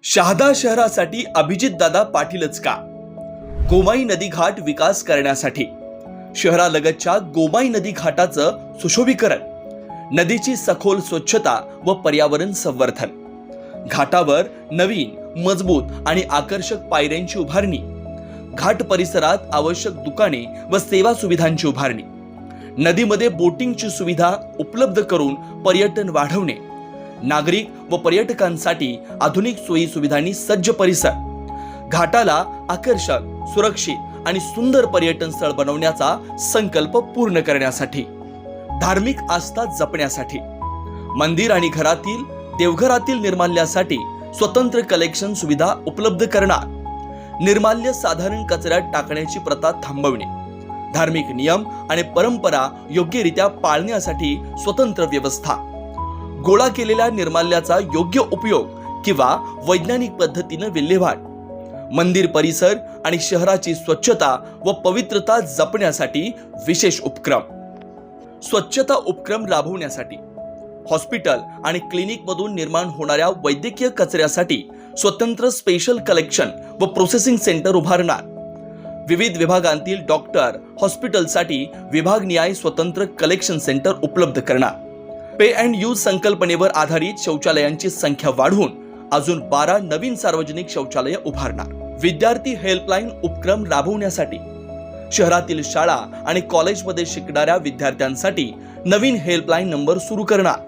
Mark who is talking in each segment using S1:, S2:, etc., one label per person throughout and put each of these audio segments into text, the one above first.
S1: शहादा शहरासाठी अभिजितदादा पाटीलच का? गोमाई नदी घाट विकास करण्यासाठी शहरालगतच्या गोमाई नदी घाटाचं सुशोभीकरण, नदीची सखोल स्वच्छता व पर्यावरण संवर्धन, घाटावर नवीन मजबूत आणि आकर्षक पायऱ्यांची उभारणी, घाट परिसरात आवश्यक दुकाने व सेवा सुविधांची उभारणी, नदीमध्ये बोटिंगची सुविधा उपलब्ध करून पर्यटन वाढवणे, नागरिक व पर्यटकांसाठी आधुनिक सोयी सुविधांनी सज्ज परिसर, घाटाला आकर्षक, सुरक्षित आणि सुंदर पर्यटन स्थळ बनवण्याचा संकल्प पूर्ण करण्यासाठी, धार्मिक आस्था जपण्यासाठी, मंदिर आणि घरातील देवघरातील निर्माल्यासाठी स्वतंत्र कलेक्शन सुविधा उपलब्ध करणार, निर्माल्य साधारण कचऱ्यात टाकण्याची प्रथा थांबवणे, धार्मिक नियम आणि परंपरा योग्यरित्या पाळण्यासाठी स्वतंत्र व्यवस्था, गोळा केलेल्या निर्माल्याचा योग्य उपयोग किंवा वैज्ञानिक पद्धतीने विल्हेवाट, मंदिर परिसर आणि शहराची स्वच्छता व पवित्रता जपण्यासाठी विशेष उपक्रम, स्वच्छता उपक्रम राबवण्यासाठी, हॉस्पिटल आणि क्लिनिक मधून निर्माण होणाऱ्या वैद्यकीय कचऱ्यासाठी स्वतंत्र स्पेशल कलेक्शन व प्रोसेसिंग सेंटर उभारणार, विविध विभागांतील डॉक्टर हॉस्पिटलसाठी विभागनिहाय स्वतंत्र कलेक्शन सेंटर उपलब्ध करणार, पे अँड यूज संकल्पनेवर आधारित शौचालयांची संख्या वाढवून अजून 12 नवीन सार्वजनिक शौचालय उभारणार, विद्यार्थी हेल्पलाईन उपक्रम राबवण्यासाठी शहरातील शाळा आणि कॉलेजमध्ये शिकणाऱ्या विद्यार्थ्यांसाठी नवीन हेल्पलाईन नंबर सुरू करणार,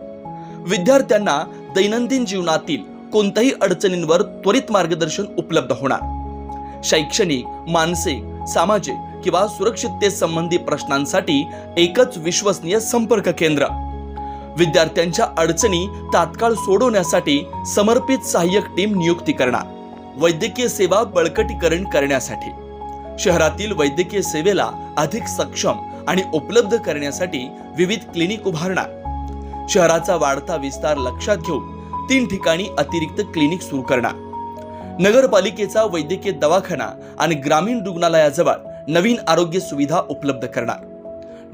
S1: विद्यार्थ्यांना दैनंदिन जीवनातील कोणत्याही अडचणींवर त्वरित मार्गदर्शन उपलब्ध होणार, शैक्षणिक, मानसिक, सामाजिक किंवा सुरक्षिततेसंबंधी प्रश्नांसाठी एकच विश्वसनीय संपर्क केंद्र, विद्यार्थ्यांच्या अडचणी तात्काळ सोडवण्यासाठी समर्पित सहाय्यक टीम नियुक्ती करणार, वैद्यकीय सेवा बळकटीकरण करण्यासाठी शहरातील वैद्यकीय सेवेला अधिक सक्षम आणि उपलब्ध करण्यासाठी विविध क्लिनिक उभारणार, शहराचा वाढता विस्तार लक्षात घेऊन 3 ठिकाणी अतिरिक्त क्लिनिक सुरू करणार, नगरपालिकेचा वैद्यकीय दवाखाना आणि ग्रामीण रुग्णालयाजवळ नवीन आरोग्य सुविधा उपलब्ध करणार,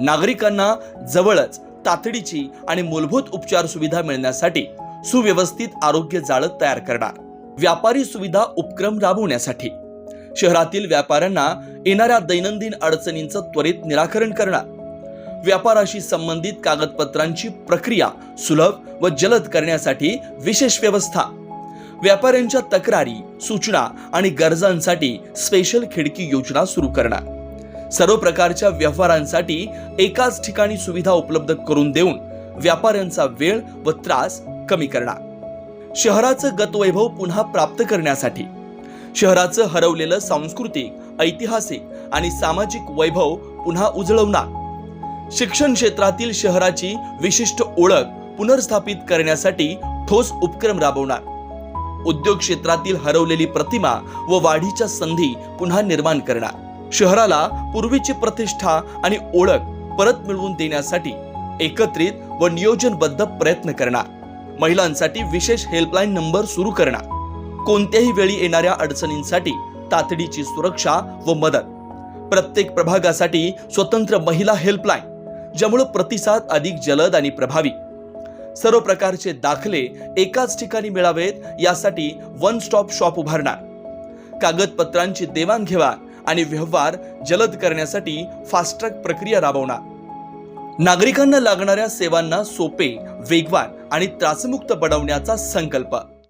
S1: नागरिकांना जवळच तातडीची आणि मूलभूत उपचार सुविधा मिळण्यासाठी सुव्यवस्थित आरोग्य जाळं तयार करणार, व्यापारी सुविधा उपक्रम राबवण्यासाठी शहरातील व्यापाऱ्यांना येणाऱ्या दैनंदिन अडचणींचं त्वरित निराकरण करणार, व्यापाराशी संबंधित कागदपत्रांची प्रक्रिया सुलभ व जलद करण्यासाठी विशेष व्यवस्था, व्यापाऱ्यांच्या तक्रारी, सूचना आणि गरजांसाठी स्पेशल खिडकी योजना सुरू करणार, सर्व प्रकारच्या व्यवहारांसाठी एकाच ठिकाणी सुविधा उपलब्ध करून देऊन व्यापाऱ्यांचा वेळ व त्रास कमी करणार, शहराचं गतवैभव पुन्हा प्राप्त करण्यासाठी शहराचं हरवलेलं सांस्कृतिक, ऐतिहासिक आणि सामाजिक वैभव पुन्हा उजळवणार, शिक्षण क्षेत्रातील शहराची विशिष्ट ओळख पुनर्स्थापित करण्यासाठी ठोस उपक्रम राबवणार, उद्योग क्षेत्रातील हरवलेली प्रतिमा व वाढीच्या संधी पुन्हा निर्माण करणार, शहराला पूर्वीची प्रतिष्ठा आणि ओळख परत मिळवून देण्यासाठी एकत्रित व नियोजनबद्ध प्रयत्न करणार, महिलांसाठी विशेष हेल्पलाईन नंबर सुरू करणार, कोणत्याही वेळी येणाऱ्या अडचणींसाठी तातडीची सुरक्षा व मदत, प्रत्येक प्रभागासाठी स्वतंत्र महिला हेल्पलाईन ज्यामुळे प्रतिसाद अधिक जलद आणि प्रभावी, सर्व प्रकारचे दाखले एकाच ठिकाणी मिळावेत यासाठी वन स्टॉप शॉप उभारणार, कागदपत्रांची देवाणघेवाण आणि व्यवहार जलद करण्यासाठी फास्ट ट्रॅक प्रक्रिया राबवणार, नागरिकांना लागणाऱ्या सेवांना सोपे, वेगवान आणि त्रासमुक्त बनवण्याचा संकल्प।